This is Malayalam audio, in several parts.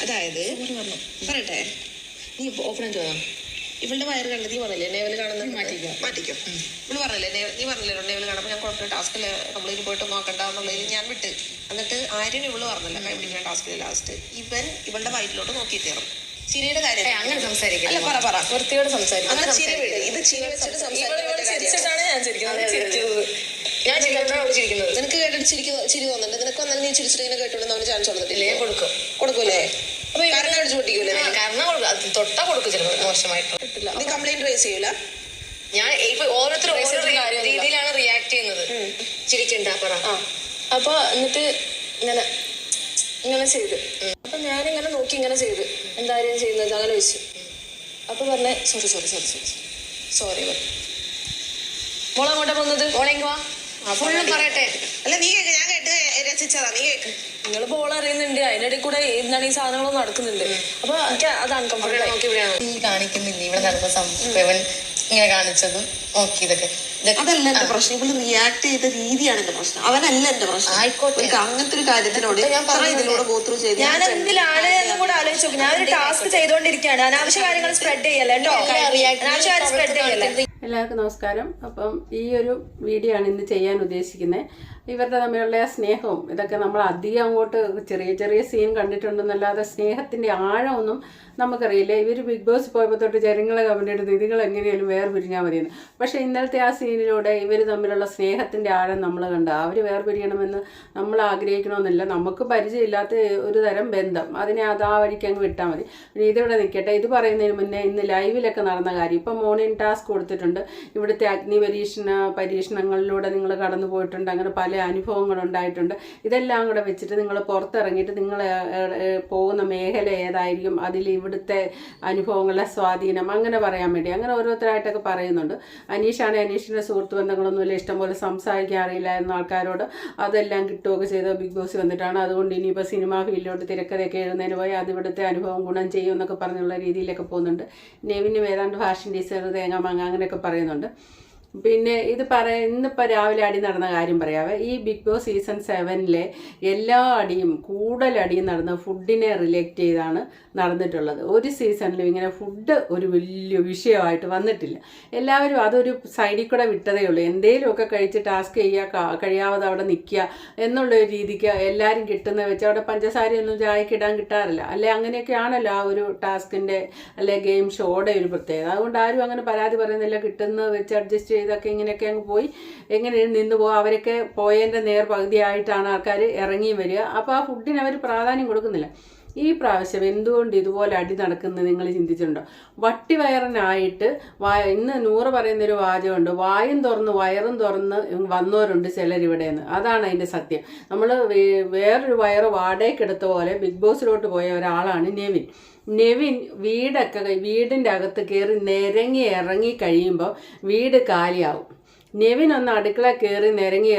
അതായത് പറയട്ടെ, നീ ഓപ്പൺ ചോദാം. ഇവളുടെ വയറ് കണ്ടത് നീ പറഞ്ഞില്ലേ നെവൽ കാണുന്നത് മാറ്റിക്കോ. ഇവള് പറഞ്ഞില്ലേ നീ പറഞ്ഞില്ലേ നെവൽ കാണുമ്പോൾ ഞാൻ കുഴപ്പമില്ല ടാസ്കിൽ നമ്മളിന് പോയിട്ട് നോക്കണ്ട എന്നുള്ളതിൽ ഞാൻ വിട്ട്. എന്നിട്ട് ആരും ഇവള് പറഞ്ഞില്ല കൈപിടിക്കുന്ന ടാസ്കിൽ ലാസ്റ്റ് ഇവളുടെ വയറ്റിലോട്ട് നോക്കിയിട്ട് കയറും. ചിരിയുടെ കാര്യം അങ്ങനെ സംസാരിക്കും. അല്ല പറ വൃത്തിയോട് സംസാരിക്കും. ഇത് ചിരി വെച്ചിട്ട് സംസാരിച്ചിട്ടാണ് ഞാൻ ചിരിക്കുന്നത്. നിനക്ക് കേട്ടിട്ട് ചിരി തോന്നുന്നുണ്ട്. നിനക്ക് വന്നാലും നീ ചിരിച്ചിട്ട് ഇങ്ങനെ കേട്ടോണ്ടെന്ന് അവന് ചാൻസ് കൊടുത്തിട്ടില്ലേ? കൊടുക്കൂലേ? കാരണം അടിച്ചു പൊട്ടിക്കൂലേ? കാരണം തൊട്ടാ കൊടുക്കും ചിലപ്പോൾ മോശമായിട്ട്. നീ കംപ്ലൈന്റ് റേസ് ചെയ്യൂല? ഞാൻ ഇപ്പൊ ഓരോരുത്തരും ഓരോ രീതിയിലാണ് റിയാക്ട് ചെയ്യുന്നത്. ചിരിക്കണ്ട പറ. അപ്പൊ എന്നിട്ട് ഇങ്ങനെ ചെയ്ത് അപ്പൊ ഞാനിങ്ങനെ നോക്കി ഇങ്ങനെ ചെയ്ത് എന്തായാലും ചെയ്യുന്നത് അങ്ങനെ വെച്ചു. അപ്പൊ പറഞ്ഞേ സോറി മോളെ അങ്ങോട്ടാ പോകുന്നത്? മോളെങ്കി വാ ഫുള്ളും പറയട്ടെ. അല്ല നീ കേക്ക്, ഞാൻ കേട്ട് രസിച്ചതാ. നീ കേക്ക്. നിങ്ങൾ ബോൾ അറിയുന്നുണ്ട്, അതിനിടയിൽ കൂടെ എന്താണ് ഈ സാധനങ്ങളൊന്നും നടക്കുന്നുണ്ട്. അപ്പൊ എനിക്ക് അത് അൺകംഫർട്ടബിൾ നോക്കി. ഇവിടെയാണ് നീ കാണിക്കുന്നില്ല ഇവിടെ നടന്ന സംഭവം ഇങ്ങനെ കാണിച്ചതും നോക്കി. ഇതൊക്കെ അതല്ല എന്റെ പ്രശ്നം, ഇവള് റിയാക്ട് ചെയ്ത രീതിയാണ് എന്റെ പ്രശ്നം. അവനല്ല എന്റെ പ്രശ്നം. ആയിക്കോട്ടെ, അങ്ങനത്തെ ഒരു കാര്യത്തിനോട് ഞാൻ ഇതിലൂടെ ഗോ ത്രൂ ചെയ്ത് ഞാൻ എന്തിലാണ് എന്നും കൂടെ ആലോചിച്ച് നോക്കി. ഞാനൊരു ടാസ്ക് ചെയ്തോണ്ടിരിക്കുകയാണ്. അനാവശ്യ കാര്യങ്ങൾ സ്പ്രെഡ് ചെയ്യല്ലേ കേട്ടോ. അനാവശ്യ കാര്യം സ്പ്രെഡ് ചെയ്യല്ലേ. എല്ലാവർക്കും നമസ്കാരം. അപ്പം ഈ ഒരു വീഡിയോ ആണ് ഇന്ന് ചെയ്യാൻ ഉദ്ദേശിക്കുന്നത്. ഇവരുടെ തമ്മിലുള്ള സ്നേഹവും ഇതൊക്കെ നമ്മൾ അധികം അങ്ങോട്ട് ചെറിയ സീൻ കണ്ടിട്ടുണ്ടെന്നല്ലാതെ സ്നേഹത്തിൻ്റെ ആഴമൊന്നും നമുക്കറിയില്ല. ഇവർ ബിഗ് ബോസ് പോയപ്പോൾ തൊട്ട് ജനങ്ങളെ കമൻ്റ് എടുത്ത് ഇതുങ്ങൾ എങ്ങനെയാലും വേർപിരിഞ്ഞാൽ മതിയെന്ന്. പക്ഷേ ഇന്നലത്തെ ആ സീനിലൂടെ ഇവർ തമ്മിലുള്ള സ്നേഹത്തിൻ്റെ ആഴം നമ്മൾ കണ്ട. അവർ വേർപിരിയണമെന്ന് നമ്മൾ ആഗ്രഹിക്കണമെന്നില്ല. നമുക്ക് പരിചയമില്ലാത്ത ഒരു തരം ബന്ധം, അതിനെ അത് ആ വഴിക്ക് അങ്ങ് വിട്ടാൽ മതി. പിന്നെ ഇതിവിടെ നിൽക്കട്ടെ. ഇത് പറയുന്നതിന് മുന്നേ ഇന്ന് ലൈവിലൊക്കെ നടന്ന കാര്യം. ഇപ്പം മോർണിംഗ് ടാസ്ക് കൊടുത്തിട്ടുണ്ട്. ഇവിടുത്തെ അഗ്നി പരീക്ഷണങ്ങളിലൂടെ നിങ്ങൾ കടന്നു പോയിട്ടുണ്ട്. അങ്ങനെ പല അനുഭവങ്ങളുണ്ടായിട്ടുണ്ട്. ഇതെല്ലാം കൂടെ വെച്ചിട്ട് നിങ്ങൾ പുറത്തിറങ്ങിയിട്ട് നിങ്ങൾ പോകുന്ന മേഖല ഏതായിരിക്കും, അതിൽ ഇവിടുത്തെ അനുഭവങ്ങളുടെ സ്വാധീനം അങ്ങനെ പറയാൻ വേണ്ടി അങ്ങനെ ഓരോരുത്തരായിട്ടൊക്കെ പറയുന്നുണ്ട്. അനീഷിൻ്റെ സുഹൃത്ത് ബന്ധങ്ങളൊന്നുമില്ല, ഇഷ്ടംപോലെ സംസാരിക്കാൻ അറിയില്ലായിരുന്ന ആൾക്കാരോട് അതെല്ലാം കിട്ടുകയൊക്കെ ചെയ്ത് ബിഗ് ബോസ് വന്നിട്ടാണ്. അതുകൊണ്ട് ഇനിയിപ്പോൾ സിനിമാ ഫീൽഡിലോട്ട് തിരക്കഥയൊക്കെ എഴുതുന്നതിന് പോയി അത് ഇവിടുത്തെ അനുഭവം ഗുണം ചെയ്യും എന്നൊക്കെ പറഞ്ഞുള്ള രീതിയിലൊക്കെ പോകുന്നുണ്ട്. നെവിനും ഏതാണ്ട് ഫാഷൻ ഡിസൈനർ തേങ്ങാമാങ്ങ അങ്ങനെയൊക്കെ പറയുന്നുണ്ട്. പിന്നെ ഇന്നിപ്പോൾ രാവിലെ അടി നടന്ന കാര്യം പറയാവേ. ഈ ബിഗ് ബോസ് സീസൺ 7-ലെ എല്ലാ അടിയും കൂടുതൽ അടിയും നടന്ന ഫുഡിനെ റിലേറ്റ് ചെയ്താണ് നടന്നിട്ടുള്ളത്. ഒരു സീസണിലും ഇങ്ങനെ ഫുഡ് ഒരു വലിയ വിഷയമായിട്ട് വന്നിട്ടില്ല. എല്ലാവരും അതൊരു സൈഡിൽ കൂടെ വിട്ടതേ ഉള്ളൂ. എന്തെങ്കിലുമൊക്കെ കഴിച്ച് ടാസ്ക് ചെയ്യുക, കഴിയാതെ അവിടെ നിൽക്കുക എന്നുള്ളൊരു രീതിക്ക് എല്ലാവരും കിട്ടുന്ന വെച്ച് അവിടെ പഞ്ചസാരയൊന്നും ചായക്ക് ഇടാൻ കിട്ടാറില്ല. അല്ലെ അങ്ങനെയൊക്കെയാണല്ലോ ആ ഒരു ടാസ്കിൻ്റെ അല്ലെ ഗെയിം ഷോയുടെ ഒരു പ്രത്യേകത. അതുകൊണ്ട് ആരും അങ്ങനെ പരാതി പറയുന്നില്ല. കിട്ടുന്നത് വെച്ച് അഡ്ജസ്റ്റ് ഇതൊക്കെ ഇങ്ങനെയൊക്കെ അങ്ങ് പോയി എങ്ങനെ നിന്ന് പോകും. അവരൊക്കെ പോയതിൻ്റെ പകുതിയായിട്ടാണ് ആൾക്കാർ ഇറങ്ങിയും വരിക. അപ്പോൾ ആ ഫുഡിന് അവർ പ്രാധാന്യം കൊടുക്കുന്നില്ല. ഈ പ്രാവശ്യം എന്തുകൊണ്ട് ഇതുപോലെ അടി നടക്കുന്നത് നിങ്ങൾ ചിന്തിച്ചിട്ടുണ്ടോ? വയറിനായിട്ട് ഇന്ന് 100 പറയുന്നൊരു വാചകമുണ്ട്, വായും തുറന്ന് വയറും തുറന്ന് വന്നവരുണ്ട് ചിലരിവിടെയെന്ന്. അതാണ് അതിൻ്റെ സത്യം. നമ്മൾ വേറൊരു വയറ് വാടകയ്ക്കെടുത്ത പോലെ ബിഗ് ബോസിലോട്ട് പോയ ഒരാളാണ് നെവിൻ വീടിൻ്റെ അകത്ത് കയറി ഇറങ്ങി കഴിയുമ്പോൾ വീട് കാലിയാവും. നെവിൻ ഒന്ന് അടുക്കള കയറി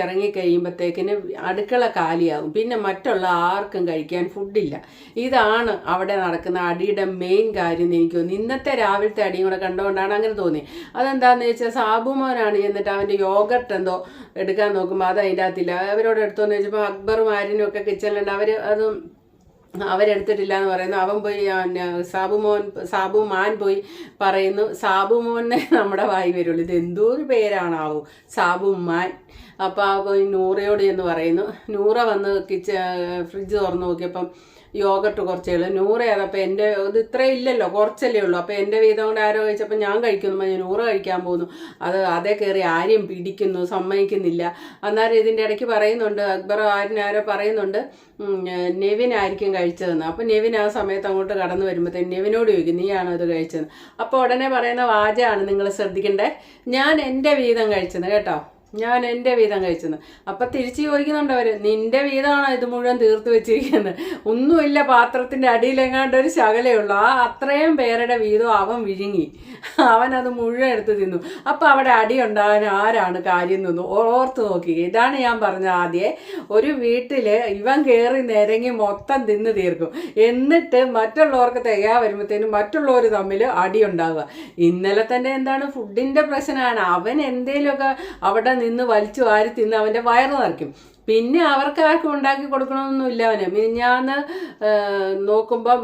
ഇറങ്ങി കഴിയുമ്പോഴത്തേക്കിന് അടുക്കള കാലിയാവും. പിന്നെ മറ്റുള്ള ആർക്കും കഴിക്കാൻ ഫുഡില്ല. ഇതാണ് അവിടെ നടക്കുന്ന അടിയുടെ മെയിൻ കാര്യം എന്ന് എനിക്ക് തോന്നി. ഇന്നത്തെ രാവിലത്തെ അടിയും കൂടെ കണ്ടുകൊണ്ടാണ് അങ്ങനെ തോന്നി. അതെന്താണെന്ന് വെച്ചാൽ സാബുമോനാണ് എന്നിട്ട് അവൻ്റെ യോഗർട്ട് എന്തോ എടുക്കാൻ നോക്കുമ്പോൾ അത് അതിൻ്റെ അകത്തില്ല. അവരോട് എടുത്തോന്ന് ചോദിച്ചപ്പോൾ അക്ബറും ആര്യനും ഒക്കെ കിച്ചണിലുണ്ട്. അവരെടുത്തിട്ടില്ല എന്ന് പറയുന്നു. അവൻ പോയി സാബുമാൻ പോയി പറയുന്നു സാബുമോനെ നമ്മുടെ വായി വരുള്ളൂ. ഇത് എന്തോ ഒരു പേരാണാവും സാബുമാൻ. അപ്പോൾ ആ പോയി നൂറയോട് എന്ന് പറയുന്നു. നൂറ വന്ന് ഫ്രിഡ്ജ് തുറന്ന് നോക്കിയപ്പം യോഗർട്ട് കുറച്ചേ ഉള്ളൂ. 100 അതപ്പോൾ എൻ്റെ ഇത് ഇത്രയും ഇല്ലല്ലോ, കുറച്ചല്ലേ ഉള്ളൂ. അപ്പോൾ എൻ്റെ വീതം കൊണ്ട് ആരോ കഴിച്ചപ്പോൾ ഞാൻ കഴിക്കുന്നു, 100 കഴിക്കാൻ പോകുന്നു. അതേ കയറി ആരും പിടിക്കുന്നു, സമ്മതിക്കുന്നില്ല. അന്നേരം ഇതിൻ്റെ ഇടയ്ക്ക് പറയുന്നുണ്ട്, അക്ബർ ആരോ പറയുന്നുണ്ട് നെവിനായിരിക്കും കഴിച്ചതെന്ന്. അപ്പോൾ നെവിൻ ആ സമയത്ത് അങ്ങോട്ട് കടന്നു വരുമ്പോഴത്തേന് നെവിനോട് ചോദിക്കും നീയാണോ ഇത് കഴിച്ചതെന്ന്. അപ്പോൾ ഉടനെ പറയുന്ന വാചകമാണ് നിങ്ങൾ ശ്രദ്ധിക്കേണ്ടത്, ഞാൻ എൻ്റെ വീതം കഴിച്ചത് കേട്ടോ, ഞാൻ എൻ്റെ വീതം കഴിച്ചെന്ന്. അപ്പം തിരിച്ച് ചോദിക്കുന്നുണ്ട് അവർ, നിൻ്റെ വീതമാണോ ഇത് മുഴുവൻ തീർത്ത് വെച്ചിരിക്കുന്നത്? ഒന്നുമില്ല, പാത്രത്തിൻ്റെ അടിയിലെങ്ങാണ്ട് ഒരു ശകലേ ഉള്ളൂ. അത്രയും പേരുടെ വീതം അവൻ വിഴുങ്ങി, അവനത് മുഴുവൻ എടുത്ത് തിന്നു. അപ്പം അവിടെ അടി ഉണ്ടാകാൻ ആരാണ് കാര്യം നിന്നു ഓർത്ത് നോക്കി. ഇതാണ് ഞാൻ പറഞ്ഞത് ആദ്യമേ, ഒരു വീട്ടിൽ ഇവൻ കയറി നിരങ്ങി മൊത്തം തിന്ന് തീർക്കും. എന്നിട്ട് മറ്റുള്ളവർക്ക് തികയാ വരുമ്പോഴത്തേനും മറ്റുള്ളവർ തമ്മിൽ അടി ഉണ്ടാവുക. ഇന്നലെ തന്നെ എന്താണ് ഫുഡിൻ്റെ പ്രശ്നമാണ്. അവൻ എന്തേലുമൊക്കെ അവിടെ നിന്ന് വലിച്ചു വാരി തിന്ന് അവൻ്റെ വയറ് നിറയ്ക്കും. പിന്നെ അവർക്കാർക്കും ഉണ്ടാക്കി കൊടുക്കണമെന്നൊന്നുമില്ല അവന്. മിനിഞ്ഞാന്ന് നോക്കുമ്പം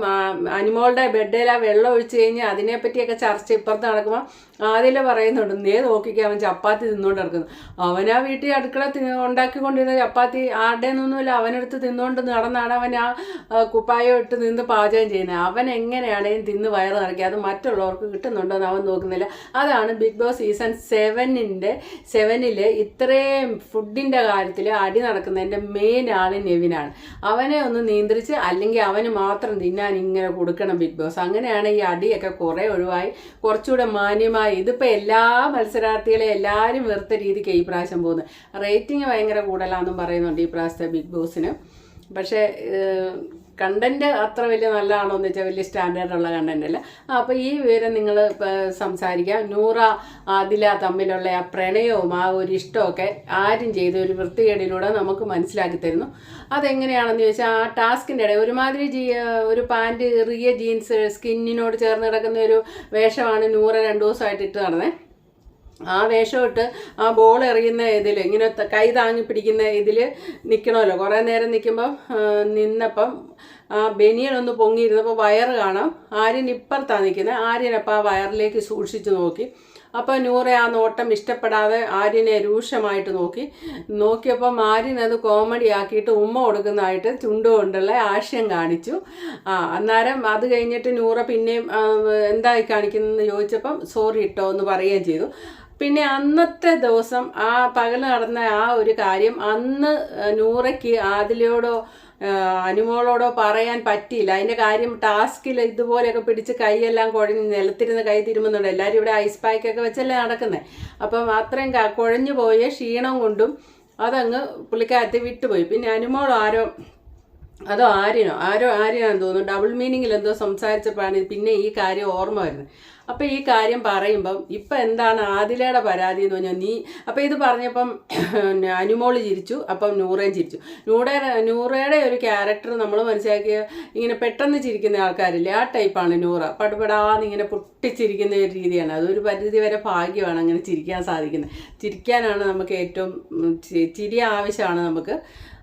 അനിമോളുടെ ബെഡിൽ ആ വെള്ളം ഒഴിച്ച് കഴിഞ്ഞ് അതിനെപ്പറ്റിയൊക്കെ ചർച്ച ഇപ്പുറത്ത് നടക്കുമ്പോൾ ആദ്യം പറയുന്നുണ്ട്, നീ നോക്കിക്കാൻ അവൻ ചപ്പാത്തി തിന്നുകൊണ്ട് നടക്കുന്നു. അവനാ വീട്ടിൽ അടുക്കള ഉണ്ടാക്കിക്കൊണ്ടിരുന്ന ചപ്പാത്തി ആരുടെ നിന്നൊന്നുമില്ല, അവനെടുത്ത് തിന്നുകൊണ്ട് നടന്നാണ് അവൻ ആ കുപ്പായം ഇട്ട് നിന്ന് പാചകം ചെയ്യുന്നത്. അവൻ എങ്ങനെയാണെങ്കിലും തിന്ന് വയറ് നിറയ്ക്കുക, അത് മറ്റുള്ളവർക്ക് കിട്ടുന്നുണ്ടോ എന്ന് അവൻ നോക്കുന്നില്ല. അതാണ് ബിഗ് ബോസ് സീസൺ 7 ഇത്രയും ഫുഡിൻ്റെ കാര്യത്തിൽ അടി നടക്കുന്നതിൻ്റെ മെയിൻ ആൾ നെവിനാണ്. അവനെ ഒന്ന് നിയന്ത്രിച്ച്, അല്ലെങ്കിൽ അവന് മാത്രം തിന്നാൻ ഇങ്ങനെ കൊടുക്കണം ബിഗ് ബോസ്. അങ്ങനെയാണ് ഈ അടിയൊക്കെ കുറേ ഒഴിവായി കുറച്ചുകൂടെ മാന്യമായി. ഇതിപ്പോൾ എല്ലാ മത്സരാർത്ഥികളെ എല്ലാവരും വെറുത്ത രീതിക്ക് ഈ പ്രാവശ്യം പോകുന്നത്. റേറ്റിംഗ് ഭയങ്കര കൂടുതലാണെന്നും പറയുന്നുണ്ട് ഈ പ്രാവശ്യത്തെ ബിഗ് ബോസിന്. പക്ഷേ കണ്ടന്റ് അത്ര വലിയ നല്ലതാണോ എന്ന് വെച്ചാൽ വലിയ സ്റ്റാൻഡേർഡുള്ള കണ്ടന്റ് അല്ല. അപ്പോൾ ഈ വിവരം നിങ്ങൾ സംസാരിക്കാം. നൂറ ആദില തമ്മിലുള്ള ആ പ്രണയവും ആ ഒരു ഇഷ്ടമൊക്കെ ആരും ചെയ്ത ഒരു വൃത്തികേടിലൂടെ നമുക്ക് മനസ്സിലാക്കി തരുന്നു. അതെങ്ങനെയാണെന്ന് ചോദിച്ചാൽ, ആ ടാസ്കിൻ്റെ ഇടയിൽ ഒരുമാതിരി ഒരു പാൻറ് ഇറിയ ജീൻസ് സ്കിന്നിനോട് ചേർന്ന് കിടക്കുന്ന ഒരു വേഷമാണ് നൂറ 2 ദിവസമായിട്ട് ഇട്ട് നടന്നത്. ആ വേഷം ഇട്ട് ആ ബോൾ എറിയുന്ന ഇതിൽ ഇങ്ങനെ കൈ താങ്ങി പിടിക്കുന്ന ഇതിൽ നിൽക്കണമല്ലോ. കുറേ നേരം നിന്നപ്പം ആ ബനിയനൊന്ന് പൊങ്ങിയിരുന്നപ്പോൾ വയറ് കാണാം. ആര്യൻ ഇപ്പുറത്താണ് നിൽക്കുന്നത്. ആര്യനപ്പോൾ ആ വയറിലേക്ക് സൂക്ഷിച്ച് നോക്കി. അപ്പോൾ നൂറെ ആ നോട്ടം ഇഷ്ടപ്പെടാതെ ആര്യനെ രൂക്ഷമായിട്ട് നോക്കിയപ്പം ആര്യൻ അത് കോമഡി ആക്കിയിട്ട് ഉമ്മ കൊടുക്കുന്നതായിട്ട് ചുണ്ടുകൊണ്ടുള്ള ആശയം കാണിച്ചു. അന്നേരം അത് കഴിഞ്ഞിട്ട് നൂറ പിന്നെയും എന്തായി കാണിക്കുന്നതെന്ന് ചോദിച്ചപ്പം സോറി ഇട്ടോ എന്ന് പറയുകയും ചെയ്തു. പിന്നെ അന്നത്തെ ദിവസം ആ പകൽ നടന്ന ആ ഒരു കാര്യം അന്ന് നൂറയ്ക്ക് ആദിലയോടോ അനുമോളോടോ പറയാൻ പറ്റിയില്ല. അതിൻ്റെ കാര്യം ടാസ്കിൽ ഇതുപോലെയൊക്കെ പിടിച്ച് കൈയെല്ലാം കുഴഞ്ഞ് നിലത്തിരുന്ന് കൈ തിരുമുന്നുണ്ട്. എല്ലാവരും ഇവിടെ ഐസ് പാക്കൊക്കെ വെച്ചല്ലേ നടക്കുന്നത്. അപ്പം അത്രയും കുഴഞ്ഞു പോയ ക്ഷീണം കൊണ്ടും അതങ്ങ് പുള്ളിക്കാരത്തി വിട്ടുപോയി. പിന്നെ അനുമോൾ ആര്യനാണെന്ന് തോന്നുന്നു ഡബിൾ മീനിങ്ങിൽ എന്തോ സംസാരിച്ചപ്പോഴാണ് പിന്നെ ഈ കാര്യം ഓർമ്മ വരുന്നത്. അപ്പം ഈ കാര്യം പറയുമ്പം ഇപ്പം എന്താണ് ആദിലയുടെ പരാതി എന്ന് പറഞ്ഞാൽ അപ്പം ഇത് പറഞ്ഞപ്പം അനുമോള് ചിരിച്ചു, അപ്പം നൂറയും ചിരിച്ചു. നൂറയുടെ ഒരു ക്യാരക്ടർ നമ്മൾ മനസ്സിലാക്കിയ ഇങ്ങനെ പെട്ടെന്ന് ചിരിക്കുന്ന ആൾക്കാരില്ലേ, ആ ടൈപ്പാണ് നൂറ. പടുപടാന്ന് ഇങ്ങനെ പൊട്ടിച്ചിരിക്കുന്ന ഒരു രീതിയാണ്. അതൊരു പരിധി വരെ ഭാഗ്യമാണ് അങ്ങനെ ചിരിക്കാൻ സാധിക്കുന്നത്. ചിരിക്കാനാണ് നമുക്ക് ഏറ്റവും ചിരി ആവശ്യമാണ് നമുക്ക്.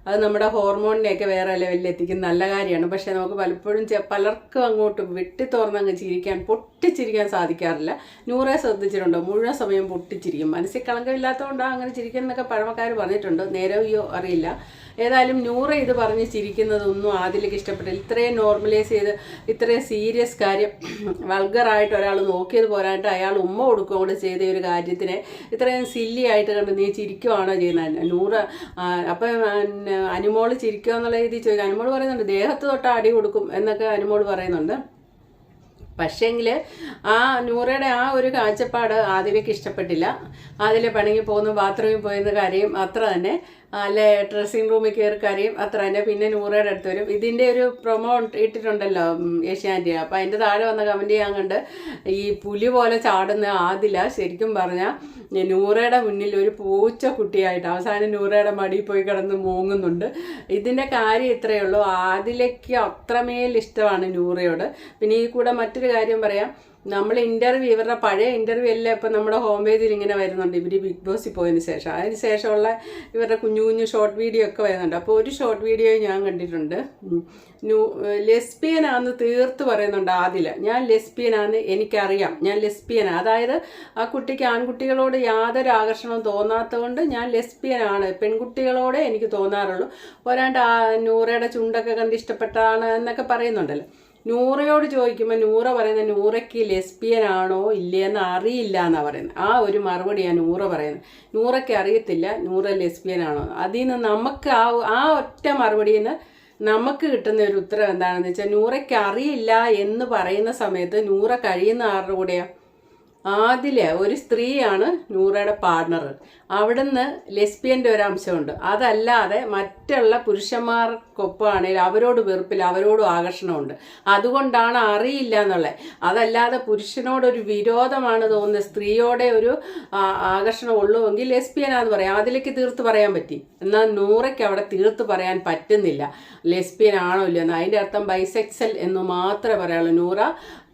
അത് നമ്മുടെ ഹോർമോണിനെയൊക്കെ വേറെ ലെവലിൽ എത്തിക്കുന്ന നല്ല കാര്യമാണ്. പക്ഷേ നമുക്ക് പലപ്പോഴും പലർക്കും അങ്ങോട്ട് വെട്ടിത്തോർന്നങ്ങ് പൊട്ടിച്ചിരിക്കാൻ സാധിക്കാറില്ല. നൂറെ ശ്രദ്ധിച്ചിട്ടുണ്ടോ? മുഴുവൻ സമയം പൊട്ടിച്ചിരിക്കും. മനസ്സിൽ കളങ്കമില്ലാത്തതുകൊണ്ടാണ് അങ്ങനെ ചിരിക്കുന്നതൊക്കെ പഴമക്കാർ പറഞ്ഞിട്ടുണ്ട്. നേരവോ അറിയില്ല. ഏതായാലും നൂറ ഇത് പറഞ്ഞ് ചിരിക്കുന്നതൊന്നും ആദിലേക്ക് ഇഷ്ടപ്പെട്ടില്ല. ഇത്രയും നോർമലൈസ് ചെയ്ത് ഇത്രയും സീരിയസ് കാര്യം വൾഗറായിട്ട് ഒരാൾ നോക്കിയത് പോരായിട്ട് അയാൾ ഉമ്മ കൊടുക്കുകയും കൂടെ ചെയ്ത ഒരു കാര്യത്തിനെ ഇത്രയും സില്ലി ആയിട്ട് കണ്ട് നീ ചിരിക്കുവാണോ ചെയ്യുന്നത്? നൂറ അപ്പം അനുമോള് ചിരിക്കുക എന്നുള്ള രീതിയിൽ ചോദിക്കുക. അനുമോള് പറയുന്നുണ്ട് ദേഹത്ത് തൊട്ട് അടി കൊടുക്കും എന്നൊക്കെ അനുമോള് പറയുന്നുണ്ട്. പക്ഷേങ്കിൽ ആ നൂറയുടെ ആ ഒരു കാഴ്ചപ്പാട് ആദിലേക്ക് ഇഷ്ടപ്പെട്ടില്ല. ആദിലെ പിണങ്ങി പോകുന്നു, ബാത്റൂമിൽ പോയെന്ന് കാര്യം അത്ര തന്നെ, അല്ലെ ഡ്രസ്സിങ് റൂമിൽ കയറി കാര്യം അത്ര തന്നെ. പിന്നെ നൂറയുടെ അടുത്ത് വരും. ഇതിൻ്റെ ഒരു പ്രൊമോ ഇട്ടിട്ടുണ്ടല്ലോ ഏഷ്യാനെറ്റ്. അപ്പം അതിൻ്റെ താഴെ വന്ന കമൻറ്റ് ചെയ്യാൻ കണ്ട് ഈ പുലി പോലെ ചാടുന്ന ആദില ശരിക്കും പറഞ്ഞാൽ നൂറയുടെ മുന്നിൽ ഒരു പൂച്ച കുട്ടിയായിട്ട് അവസാനം നൂറയുടെ മടിയിൽ പോയി കിടന്ന് മൂങ്ങുന്നുണ്ട്. ഇതിൻ്റെ കാര്യം ഇത്രയേ ഉള്ളൂ. ആദിലേക്ക് അത്രമേൽ ഇഷ്ടമാണ് നൂറയോട്. പിന്നെ ഈ കൂടെ മറ്റൊരു കാര്യം പറയാം. നമ്മൾ ഇൻ്റർവ്യൂ, ഇവരുടെ പഴയ ഇൻ്റർവ്യൂ എല്ലാം ഇപ്പം നമ്മുടെ ഹോം പേജിൽ ഇങ്ങനെ വരുന്നുണ്ട്. ഇവർ ബിഗ് ബോസിൽ പോയതിന് ശേഷം അതിന് ശേഷമുള്ള ഇവരുടെ കുഞ്ഞു ഷോർട്ട് വീഡിയോ ഒക്കെ വരുന്നുണ്ട്. അപ്പോൾ ഒരു ഷോർട്ട് വീഡിയോ ഞാൻ കണ്ടിട്ടുണ്ട്. ലെസ്ബിയനാന്ന് തീർത്ത് പറയുന്നുണ്ട് ആദില. ഞാൻ ലെസ്ബിയനാന്ന് എനിക്കറിയാം, ഞാൻ ലെസ്ബിയനാണ്. അതായത് ആ കുട്ടിക്ക് ആൺകുട്ടികളോട് യാതൊരു ആകർഷണവും തോന്നാത്തതുകൊണ്ട് ഞാൻ ലെസ്ബിയനാണ്, പെൺകുട്ടികളോടെ എനിക്ക് തോന്നാറുള്ളൂ. പോരാണ്ട് നൂറയുടെ ചുണ്ടൊക്കെ കണ്ട് ഇഷ്ടപ്പെട്ടാണ് എന്നൊക്കെ പറയുന്നുണ്ടല്ലോ. നൂറയോട് ചോദിക്കുമ്പോൾ നൂറ പറയുന്നത് നൂറയ്ക്ക് ലെസ്ബിയനാണോ ഇല്ലയെന്ന് അറിയില്ല എന്നാണ് പറയുന്നത്. ആ ഒരു മറുപടിയാണ് നൂറ പറയുന്നത്. നൂറയ്ക്ക് അറിയത്തില്ല നൂറ ലെസ്ബിയനാണോ. അതിൽ നിന്ന് നമുക്ക് ആ ഒറ്റ മറുപടിയിൽ നിന്ന് നമുക്ക് കിട്ടുന്ന ഒരു ഉത്തരം എന്താണെന്ന് വെച്ചാൽ, നൂറയ്ക്ക് അറിയില്ല എന്ന് പറയുന്ന സമയത്ത് നൂറ കഴിയുന്ന ആരുടെ കൂടെയാണ്? ആദില ഒരു സ്ത്രീയാണ് നൂറയുടെ പാർട്ണർ. അവിടുന്ന് ലെസ്ബിയൻ്റെ ഒരു അംശമുണ്ട്. അതല്ലാതെ മറ്റുള്ള പുരുഷന്മാർക്കൊപ്പമാണെങ്കിൽ അവരോട് വെറുപ്പില്ല, അവരോടും ആകർഷണമുണ്ട്. അതുകൊണ്ടാണ് അറിയില്ല എന്നുള്ളത്. അതല്ലാതെ പുരുഷനോടൊരു വിരോധമാണ് തോന്നുന്നത്, സ്ത്രീയോടെ ഒരു ആകർഷണം ഉള്ളുവെങ്കിൽ ലെസ്ബിയനാന്ന് പറയാം. അതിലേക്ക് തീർത്ത് പറയാൻ പറ്റി. എന്നാൽ നൂറയ്ക്ക് അവിടെ തീർത്ത് പറയാൻ പറ്റുന്നില്ല ലെസ്ബിയൻ ആണോ ഇല്ലെന്ന്. അതിൻ്റെ അർത്ഥം ബൈസെക്സൽ എന്ന് മാത്രമേ പറയുള്ളൂ. നൂറ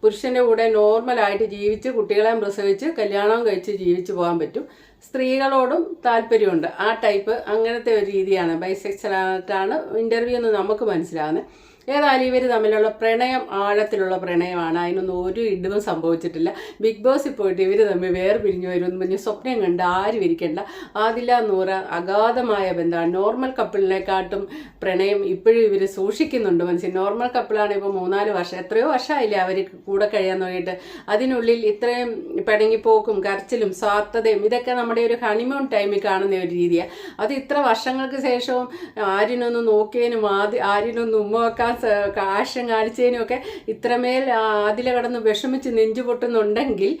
പുരുഷൻ്റെ കൂടെ നോർമലായിട്ട് ജീവിച്ച് കുട്ടികളെ പ്രസവിച്ച് കല്യാണം കഴിച്ച് ജീവിച്ച് പോകാൻ പറ്റും. സ്ത്രീകളോടും താല്പര്യമുണ്ട്. ആ ടൈപ്പ് അങ്ങനത്തെ ഒരു രീതിയാണ്. ബൈസെക്ഷലായിട്ടാണ് ഇൻ്റർവ്യൂ എന്ന് നമുക്ക് മനസ്സിലാകുന്നത്. ഏതായാലും ഇവർ തമ്മിലുള്ള പ്രണയം ആഴത്തിലുള്ള പ്രണയമാണ്. അതിനൊന്നും ഒരു ഇടിവും സംഭവിച്ചിട്ടില്ല. ബിഗ് ബോസിൽ പോയിട്ട് ഇവർ തമ്മിൽ വേർപിരിഞ്ഞു വരുമെന്ന് പറഞ്ഞ് സ്വപ്നം കണ്ട് ആരും ഇരിക്കേണ്ട. ആദില നൂറ അഗാധമായ ബന്ധമാണ്. നോർമൽ കപ്പിളിനെക്കാട്ടും പ്രണയം ഇപ്പോഴും ഇവർ സൂക്ഷിക്കുന്നുണ്ട് മനസ്സിൽ. നോർമൽ കപ്പിളാണ് ഇപ്പോൾ 3-4 വർഷം, എത്രയോ വർഷമായില്ലേ അവർ കൂടെ കഴിയാൻ തുടങ്ങിയിട്ട്. അതിനുള്ളിൽ ഇത്രയും പിണങ്ങിപ്പോക്കും കരച്ചിലും സ്വാർത്ഥതയും ഇതൊക്കെ നമ്മുടെ ഒരു ഹണിമൂൺ ടൈമിൽ കാണുന്ന ഒരു രീതിയാണ്. അത് ഇത്ര വർഷങ്ങൾക്ക് ശേഷവും ആര്യനൊന്ന് നോക്കിയതിനും ആര്യനൊന്ന് ഉമ്മ വെക്കാൻ കാശം കാണിച്ചതിനും ഒക്കെ ഇത്രമേൽ അതിൽ കടന്ന് വിഷമിച്ച് നെഞ്ചു പൊട്ടുന്നുണ്ടെങ്കിൽ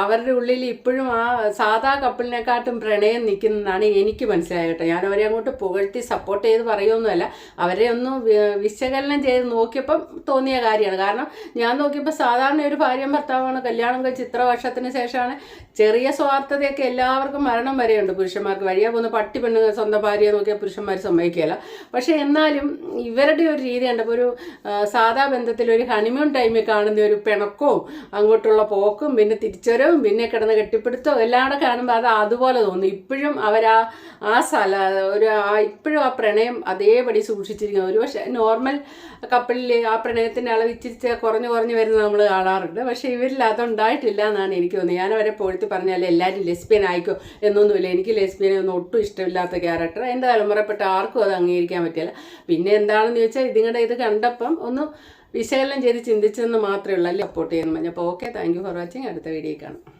അവരുടെ ഉള്ളിൽ ഇപ്പോഴും ആ സാധാ കപ്പിളിനെക്കാട്ടും പ്രണയം നിൽക്കുന്നതാണ് എനിക്ക് മനസ്സിലായത് കേട്ടോ. ഞാൻ അവരെ അങ്ങോട്ട് പുകഴ്ത്തി സപ്പോർട്ട് ചെയ്ത് പറയുമൊന്നുമല്ല, അവരെ ഒന്ന് വിശകലനം ചെയ്ത് നോക്കിയപ്പം തോന്നിയ കാര്യമാണ്. കാരണം ഞാൻ നോക്കിയപ്പോൾ സാധാരണ ഒരു ഭാര്യയും ഭർത്താവാണ്, കല്യാണം കഴിച്ച് ഇത്ര വർഷത്തിന് ശേഷമാണ്. ചെറിയ സ്വാർത്ഥതയൊക്കെ എല്ലാവർക്കും മരണം വരെയുണ്ട് പുരുഷന്മാർക്ക്. വഴിയാ പോകുന്ന പട്ടി പെണ്ണ് സ്വന്തം ഭാര്യയെ നോക്കിയാൽ പുരുഷന്മാർ സമ്മതിക്കുകയില്ല. പക്ഷെ എന്നാലും ഇവരുടെ ഒരു രീതി കണ്ടപ്പോൾ ഒരു സാധാ ബന്ധത്തിൽ ഒരു ഹണിമൂൺ ടൈമിൽ കാണുന്ന ഒരു പിണക്കവും അങ്ങോട്ടുള്ള പോക്കും പിന്നെ തിരിച്ചുവരവും പിന്നെ കിടന്ന് കെട്ടിപ്പിടുത്തവും എല്ലാം കൂടെ കാണുമ്പോൾ അത് അതുപോലെ തോന്നുന്നു. ഇപ്പോഴും അവർ ഇപ്പോഴും ആ പ്രണയം അതേപടി സൂക്ഷിച്ചിരിക്കുന്നു. ഒരു പക്ഷേ നോർമൽ കപ്പിളിൽ ആ പ്രണയത്തിൻ്റെ അളവ് ഇച്ചിരി കുറഞ്ഞു വരുന്നത് നമ്മൾ കാണാറുണ്ട്. പക്ഷേ ഇവരിൽ അതുണ്ടായിട്ടില്ല എന്നാണ് എനിക്ക് തോന്നുന്നത്. ഞാൻ അവരെ പൊഴുത്തി പറഞ്ഞാൽ എല്ലാവരും ലെസ്ബിയൻ ആയിക്കോ എന്നൊന്നുമില്ല. എനിക്ക് ലെസ്ബിയനെ ഒന്നും ഒട്ടും ഇഷ്ടമില്ലാത്ത ക്യാരക്ടർ. എൻ്റെ തലമുറപ്പെട്ട ആർക്കും അത് അംഗീകരിക്കാൻ പറ്റില്ല. പിന്നെ എന്താണെന്ന് ചോദിച്ചാൽ ഇതിങ്ങളുടെ ഇത് കണ്ടപ്പം ഒന്ന് വിശകലനം ചെയ്ത് ചിന്തിച്ചെന്ന് മാത്രമേ ഉള്ളൂ. സപ്പോർട്ട് ചെയ്യുന്നു. അപ്പോൾ okay, thank you for watching. അടുത്ത വീഡിയോ കാണാം.